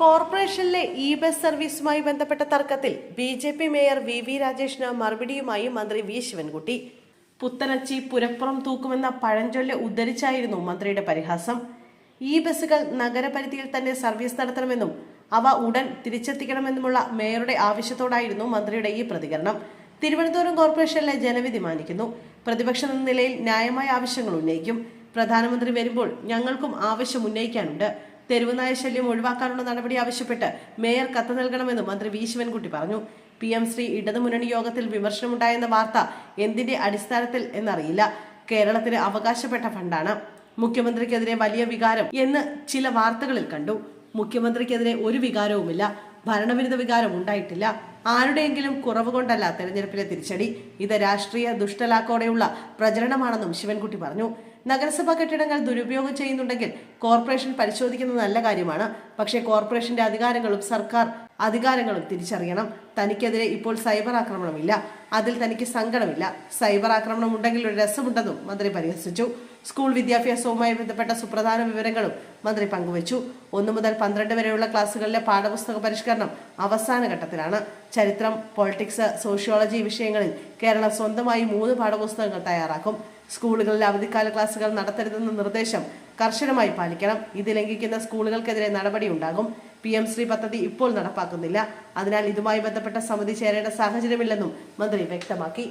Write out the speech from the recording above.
കോർപ്പറേഷനിലെ ബസ് സർവീസുമായി ബന്ധപ്പെട്ട തർക്കത്തിൽ ബി.ജെ.പി. മേയർ വി രാജേഷിന് മറുപടിയുമായി മന്ത്രി വി ശിവൻകുട്ടി. പുത്തനച്ചി പുരപ്പുറം തൂക്കുമെന്ന പഴഞ്ചൊല്ല് ഉദ്ധരിച്ചായിരുന്നു മന്ത്രിയുടെ പരിഹാസം. ബസ്സുകൾ നഗരപരിധിയിൽ തന്നെ സർവീസ് നടത്തണമെന്നും അവ ഉടൻ തിരിച്ചെത്തിക്കണമെന്നുമുള്ള മേയറുടെ ആവശ്യത്തോടായിരുന്നു മന്ത്രിയുടെ ഈ പ്രതികരണം. തിരുവനന്തപുരം കോർപ്പറേഷനിലെ ജനവിധി മാനിക്കുന്നു. പ്രതിപക്ഷം എന്ന നിലയിൽ ന്യായമായ ആവശ്യങ്ങൾ ഉന്നയിക്കും. പ്രധാനമന്ത്രി വരുമ്പോൾ ഞങ്ങൾക്കും ആവശ്യം ഉന്നയിക്കാനുണ്ട്. തെരുവുനായ ശല്യം ഒഴിവാക്കാനുള്ള നടപടി ആവശ്യപ്പെട്ട് മേയർ കത്ത് നൽകണമെന്ന് മന്ത്രി വി ശിവൻകുട്ടി പറഞ്ഞു. PM ശ്രീ ഇടതുമുന്നണി യോഗത്തിൽ വിമർശനമുണ്ടായെന്ന വാർത്ത എന്തിന്റെ അടിസ്ഥാനത്തിൽ എന്നറിയില്ല. കേരളത്തിന് അവകാശപ്പെട്ട ഫണ്ടാണ്. മുഖ്യമന്ത്രിക്കെതിരെ വലിയ വികാരം എന്ന് ചില വാർത്തകളിൽ കണ്ടു. മുഖ്യമന്ത്രിക്കെതിരെ ഒരു വികാരവുമില്ല. ഭരണവിരുദ്ധ വികാരം ഉണ്ടായിട്ടില്ല. ആരുടെയെങ്കിലും കുറവ് കൊണ്ടല്ല തെരഞ്ഞെടുപ്പിലെ തിരിച്ചടി. ഇത് രാഷ്ട്രീയ ദുഷ്ടലാക്കോടെയുള്ള പ്രചരണമാണെന്നും ശിവൻകുട്ടി പറഞ്ഞു. നഗരസഭാ കെട്ടിടങ്ങൾ ദുരുപയോഗം ചെയ്യുന്നുണ്ടെങ്കിൽ കോർപ്പറേഷൻ പരിശോധിക്കുന്നത് നല്ല കാര്യമാണ്. പക്ഷേ കോർപ്പറേഷന്റെ അധികാരങ്ങളും സർക്കാർ അധികാരങ്ങളും തിരിച്ചറിയണം. തനിക്കെതിരെ ഇപ്പോൾ സൈബർ ആക്രമണമില്ല. അതിൽ തനിക്ക് സങ്കടമില്ല. സൈബർ ആക്രമണം ഉണ്ടെങ്കിൽ ഒരു രസമുണ്ടെന്നും മന്ത്രി പരിഹസിച്ചു. സ്കൂൾ വിദ്യാഭ്യാസവുമായി ബന്ധപ്പെട്ട സുപ്രധാന വിവരങ്ങളും മന്ത്രി പങ്കുവച്ചു. 1 മുതൽ 12 വരെയുള്ള ക്ലാസുകളിലെ പാഠപുസ്തക പരിഷ്കരണം അവസാന ഘട്ടത്തിലാണ്. ചരിത്രം, പൊളിറ്റിക്സ്, സോഷ്യോളജി വിഷയങ്ങളിൽ കേരളം സ്വന്തമായി 3 പാഠപുസ്തകങ്ങൾ തയ്യാറാക്കും. സ്കൂളുകളിൽ അവധിക്കാല ക്ലാസുകൾ നടത്തരുതെന്ന നിർദ്ദേശം കർശനമായി പാലിക്കണം. ഇത് ലംഘിക്കുന്ന സ്കൂളുകൾക്കെതിരെ നടപടി ഉണ്ടാകും. PM ശ്രീ പദ്ധതി ഇപ്പോൾ നടപ്പാക്കുന്നില്ല. അതിനാൽ ഇതുമായി ബന്ധപ്പെട്ട സമിതി ചേരേണ്ട സാഹചര്യമില്ലെന്നും മന്ത്രി വ്യക്തമാക്കി.